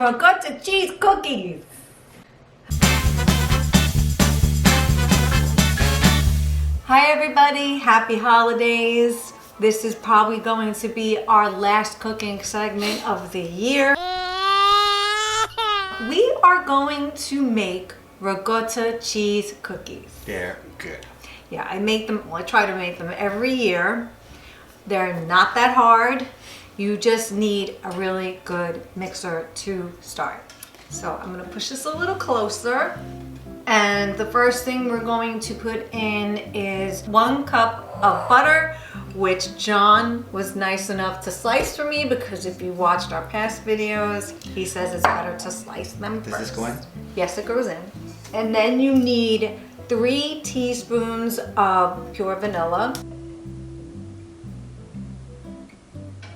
Ricotta cheese cookies. Hi everybody, happy holidays. This is probably going to be our last cooking segment of the year. We are going to make ricotta cheese cookies. They're good. Yeah, I make them, well, I try to make them every year. They're not that hard. You just need a really good mixer to start. So I'm gonna push this a little closer. And the first thing we're going to put in is 1 cup of butter, which John was nice enough to slice for me, because if you watched our past videos, he says it's better to slice them first. Does this go in? Yes, it goes in. And then you need 3 teaspoons of pure vanilla.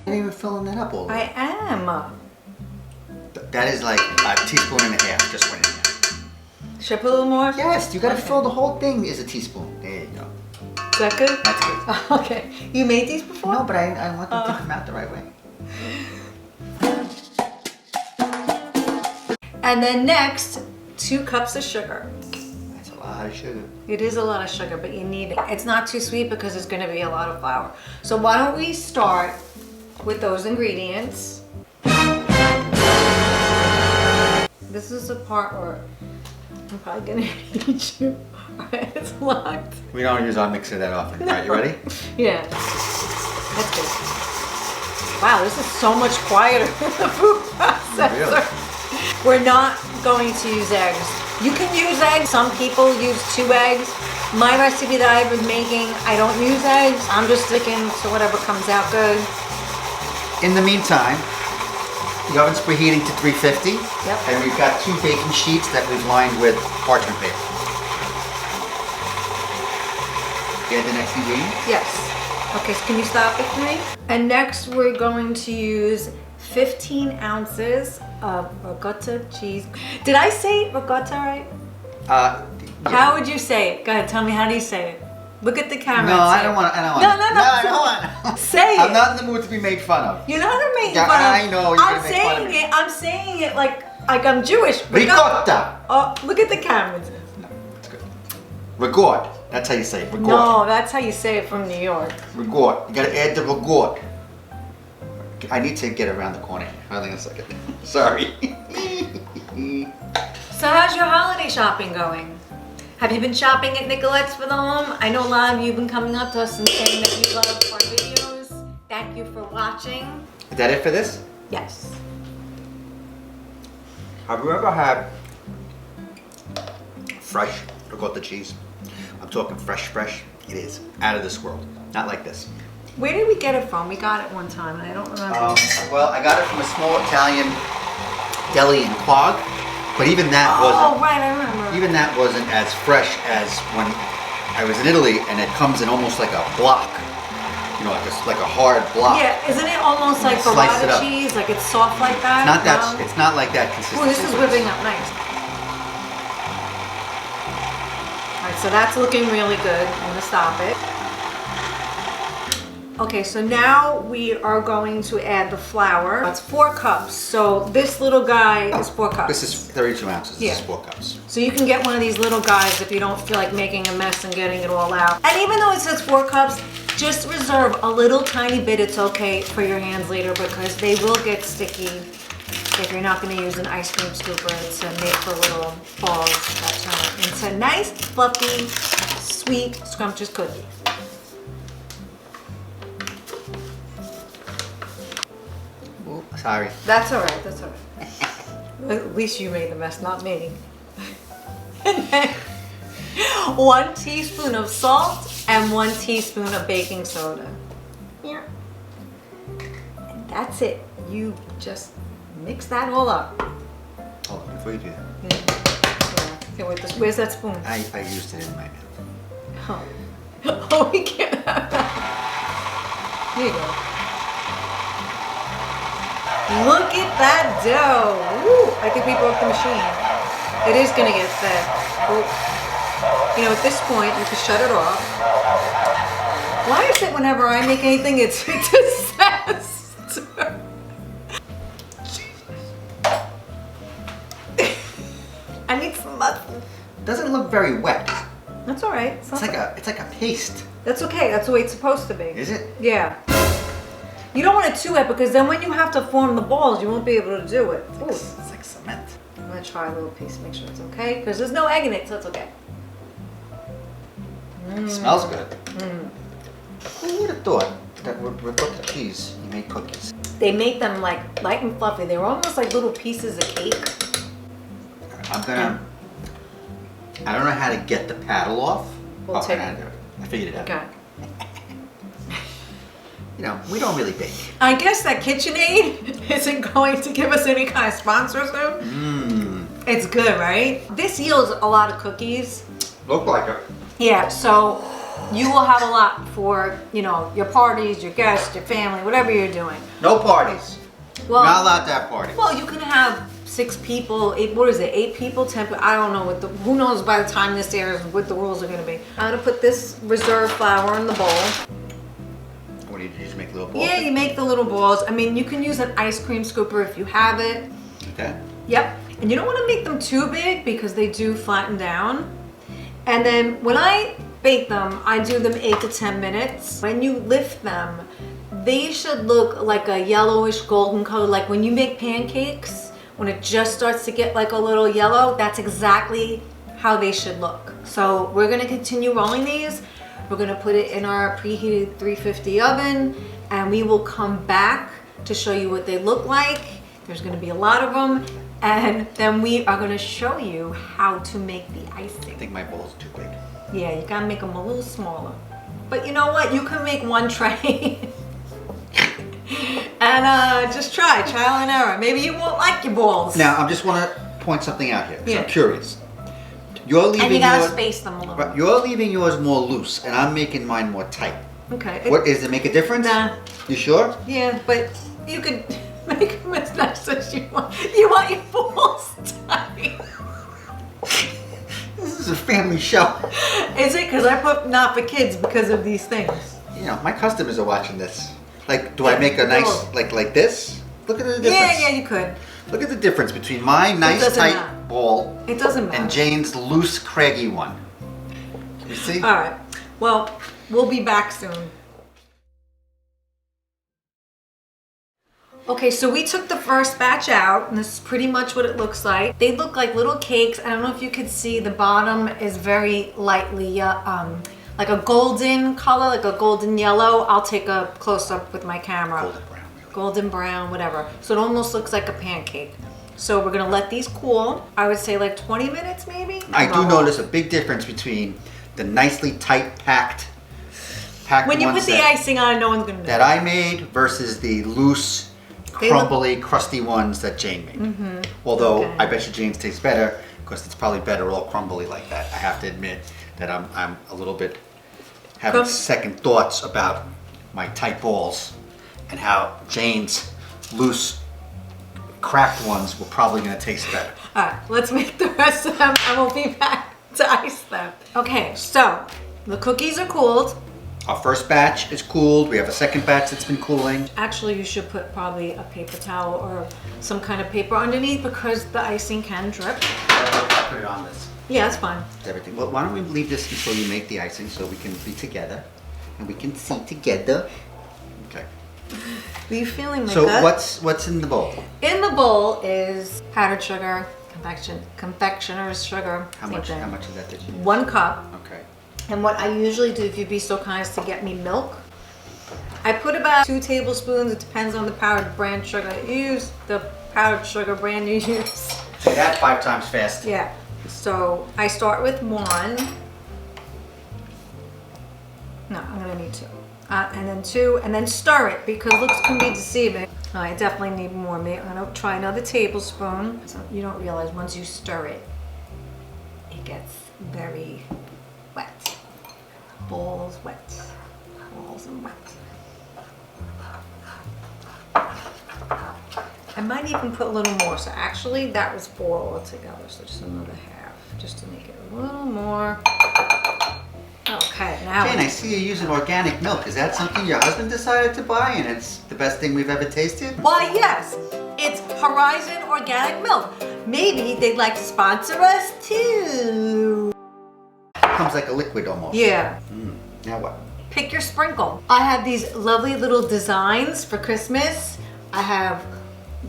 You're not even filling that up all the way. I am. That is like a teaspoon and a half just went in there. Should I put a little more? Yes, you gotta Okay. fill the whole thing is a teaspoon. There you go. Is that good? That's good. Okay. You made these before? No, but I want them to come out the right way. And then next, 2 cups of sugar. That's a lot of sugar. It is a lot of sugar, but you need it. It's not too sweet because it's gonna be a lot of flour. So why don't we start with those ingredients. This is the part where I'm probably gonna hate you. Alright, it's locked. We don't use our mixer that often. Alright, you ready? Yeah. That's good. Wow, this is so much quieter than the food processor. Really? We're not going to use eggs. You can use eggs. Some people use 2 eggs. My recipe that I've been making, I don't use eggs. I'm just sticking to whatever comes out good. In the meantime, the oven's preheating to 350. Yep. And we've got 2 baking sheets that we've lined with parchment paper. Add the next ingredient. Yes. Okay, so can you stop it for me? And next we're going to use 15 ounces of ricotta cheese. Did I say ricotta right? Yeah. How would you say it? Go ahead, tell me, how do you say it? Look at the camera. No, and say I don't it. want to. No, I don't want. Say it. I'm not in the mood to be made fun of. You're not making Yeah, fun of. I know, you're I'm gonna make fun of saying me. it. I'm saying it like I'm Jewish. Ricotta. Oh, look at the camera. No, it's good. Regort. That's how you say it. Regort. No, that's how you say it from New York. Regort. You gotta add the regort. I need to get around the corner here. Hold on a second. Sorry. So how's your holiday shopping going? Have you been shopping at Nicoletti's for the home? I know a lot of you have been coming up to us and saying that you love our videos. Thank you for watching. Is that it for this? Yes. Have you ever had fresh ricotta cheese? I'm talking fresh. It is out of this world. Not like this. Where did we get it from? We got it one time and I don't remember. Well, I got it from a small Italian deli in Quag, but even that wasn't. Oh, right, I remember. Even that wasn't as fresh as when I was in Italy, and it comes in almost like a block. You know, like a hard block. Yeah, isn't it almost like Slice it burrata up. cheese? Like it's soft like that? Not that. No? It's not like that consistency. Oh, this is whipping up nice. All right, so that's looking really good. I'm gonna stop it. Okay, so now we are going to add the flour. It's 4 cups. So this little guy is 4 cups. This is 32 ounces. Yeah. This is 4 cups. So you can get one of these little guys if you don't feel like making a mess and getting it all out. And even though it says 4 cups, just reserve a little tiny bit. It's okay for your hands later because they will get sticky if you're not going to use an ice cream scooper to make the little balls that turn into nice, fluffy, sweet, scrumptious cookies. Ooh, sorry. That's all right. That's all right. At least you made the mess, not me. And then 1 teaspoon of salt and 1 teaspoon of baking soda. Yeah. And that's it. You just mix that all up. Hold on, before you do that. Yeah. Okay, wait, where's that spoon? I used it in my mouth. Oh. Oh, we can't have that. Here you go. Look at that dough. Woo, I think we broke the machine. It is gonna get thick. Oh. You know, at this point, you can shut it off. Why is it whenever I make anything, it's a disaster? I need some mustard. It doesn't look very wet. That's all right. It's like a paste. That's okay. That's the way it's supposed to be. Is it? Yeah. You don't want it too wet because then when you have to form the balls, you won't be able to do it. Ooh. It's like cement. I'm gonna try a little piece, make sure it's okay, because there's no egg in it, so it's okay. It smells good. Who would have thought that with ricotta cheese, you make cookies? They make them like light and fluffy. They were almost like little pieces of cake. I don't know how to get the paddle off. We'll take it. I figured it out. Okay. You know, we don't really bake. I guess that KitchenAid isn't going to give us any kind of sponsor soon. It's good, right? This yields a lot of cookies. Look like it. Yeah, so you will have a lot for, you know, your parties, your guests, your family, whatever you're doing. No parties. Well, not allowed to have parties. Well, you can have 6 people, 8 people, 10 people. I don't know who knows by the time this airs what the rules are going to be. I'm going to put this reserve flour in the bowl. What do you do? You just make little balls? Yeah, you make the little balls. I mean, you can use an ice cream scooper if you have it. Okay. Yep. And you don't want to make them too big because they do flatten down. And then when I bake them, I do them 8 to 10 minutes. When you lift them, they should look like a yellowish golden color. Like when you make pancakes, when it just starts to get like a little yellow, that's exactly how they should look. So we're gonna continue rolling these. We're gonna put it in our preheated 350 oven, and we will come back to show you what they look like. There's gonna be a lot of them, and then we are gonna show you how to make the icing. I think my bowl's too big. Yeah, you gotta make them a little smaller. But you know what? You can make one tray. And just trial and error. Maybe you won't like your balls. Now, I just want to point something out here. 'Cause Yeah. I'm curious. You're leaving And you gotta yours, space them a little. right, you're leaving yours more loose, and I'm making mine more tight. Okay. What does it make a difference? Nah. You sure? Yeah, but you could make them as nice as you want. You want your balls tight. This is a family show. Is it? Because I put not for kids because of these things. You know, my customers are watching this. Like, do I make a nice, like this? Look at the difference. Yeah, you could. Look at the difference between my nice doesn't tight matter. ball It doesn't matter. and Jayne's loose, craggy one. Can you see? All right. Well, we'll be back soon. Okay, so we took the first batch out, and this is pretty much what it looks like. They look like little cakes. I don't know if you could see, the bottom is very lightly, like a golden color, like a golden yellow. I'll take a close-up with my camera. Golden brown, really. Golden brown, whatever. So it almost looks like a pancake. So we're gonna let these cool. I would say like 20 minutes maybe. I do notice a big difference between the nicely tight packed When you ones put the icing on, no one's gonna know. that I made versus the loose, They look- crumbly, crusty ones that Jayne made. Although Okay. I bet you Jayne's tastes better because it's probably better all crumbly like that. I have to admit that I'm a little bit having second thoughts about my tight balls and how Jayne's loose, cracked ones were probably going to taste better. All right, let's make the rest of them and we'll be back to ice them. Okay, so the cookies are cooled. Our first batch is cooled. We have a second batch that's been cooling. Actually, you should put probably a paper towel or some kind of paper underneath because the icing can drip. I'll put it on this. Yeah, that's fine. Everything. Well, why don't we leave this until you make the icing so we can be together and we can see together. Okay. Are you feeling my So gut? what's in the bowl? In the bowl is powdered sugar, confectioner's sugar. How same much? thing. How much of that did you use? 1 cup. Okay. And what I usually do, if you'd be so kind as to get me milk, I put about 2 tablespoons. It depends on the powdered brand sugar you use, the powdered sugar brand you use. Say that 5 times fast. Yeah. So I start with 1. No, I'm gonna need 2. And then 2, and then stir it because looks can be deceiving. Oh, I definitely need more. I'm gonna try another tablespoon. So you don't realize once you stir it, it gets very wet. Balls wet. Balls and wet. I might even put a little more. So actually that was 4 altogether. So just another half, just to make it a little more. Okay, now. Jayne, I see you're using organic milk. Is that something your husband decided to buy and it's the best thing we've ever tasted? Why, yes. It's Horizon Organic Milk. Maybe they'd like to sponsor us too. Comes like a liquid almost. Yeah. Now what? Pick your sprinkle. I have these lovely little designs for Christmas. I have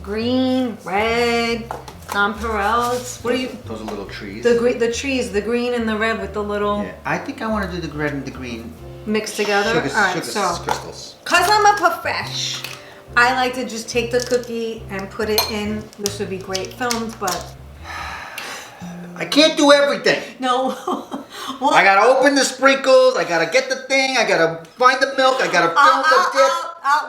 green, red, nonpareils. What are you? Those are little trees. The trees, the green and the red with the little Yeah, I think I want to do the red and the green. mixed together. Sugar, All right, sugar so crystals. cause I'm a profesh, I like to just take the cookie and put it in. This would be great filmed, but I can't do everything. no. Well, I gotta open the sprinkles. I gotta get the thing. I gotta find the milk. I gotta fill the dip.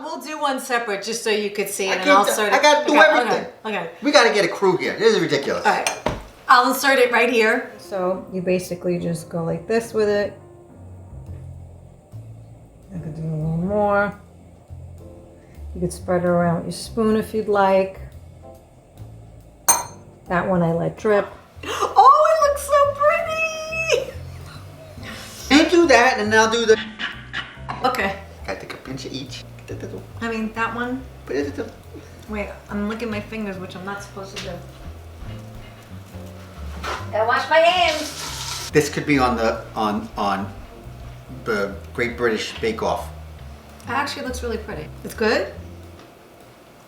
we'll do one separate just so you could see it, I and can't I'll do- insert it. I gotta do everything. Okay. We gotta get a crew here. This is ridiculous. All right. I'll insert it right here. So you basically just go like this with it. I could do a little more. You could spread it around with your spoon if you'd like. That one I let drip. Oh, it looks so pretty! You do that, and I'll do the. Okay. Gotta take a pinch of each. I mean, that one. Wait, I'm licking my fingers, which I'm not supposed to do. Gotta wash my hands. This could be on the Great British Bake Off. It actually looks really pretty. It's good?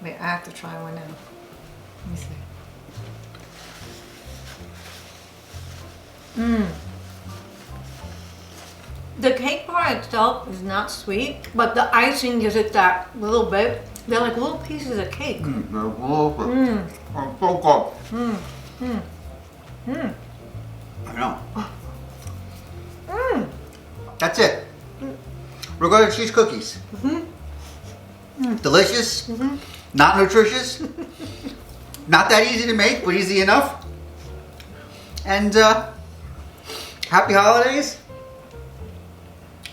Wait, I have to try one now. Let me see. The cake part itself is not sweet, but the icing gives it that little bit. They're like little pieces of cake. I'm so good. I know. That's it. Ricotta cheese cookies. Delicious. Not nutritious. Not that easy to make, but easy enough. And happy holidays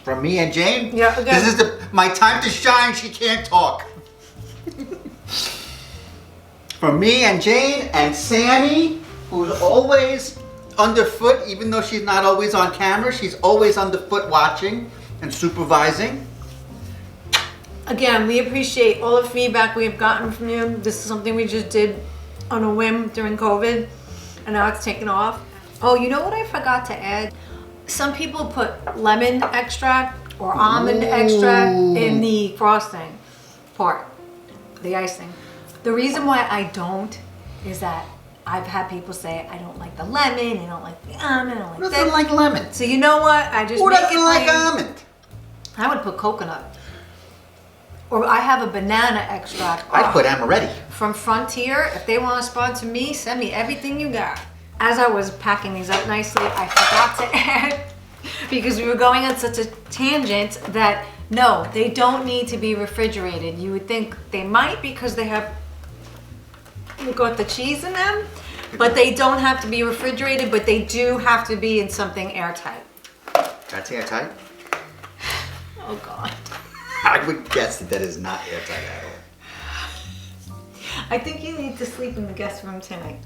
from me and Jayne. Yeah, okay. This is my time to shine. She can't talk. From me and Jayne and Sammy, who's always underfoot, even though she's not always on camera. She's always underfoot watching and supervising. Again, we appreciate all the feedback we've gotten from you. This is something we just did on a whim during COVID, and now it's taken off. Oh, you know what I forgot to add? Some people put lemon extract or almond extract in the frosting part, the icing. The reason why I don't is that I've had people say, I don't like the lemon, I don't like the almond, I don't Who like doesn't this. like lemon? So you know what? I just Who make it doesn't like plain. almond? I would put coconut. Or I have a banana extract. I'd put amaretti. From Frontier. If they want to sponsor me, send me everything you got. As I was packing these up nicely, I forgot to add, because we were going on such a tangent, that no, they don't need to be refrigerated. You would think they might because they have got the cheese in them, but they don't have to be refrigerated, but they do have to be in something airtight. That's airtight? Oh God. I would guess that is not airtight at all. I think you need to sleep in the guest room tonight.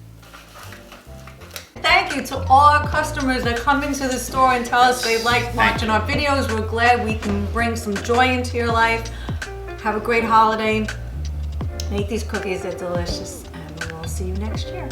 Thank you to all our customers that come into the store and tell us they like watching our videos. We're glad we can bring some joy into your life. Have a great holiday. Make these cookies, they're delicious, and we'll see you next year.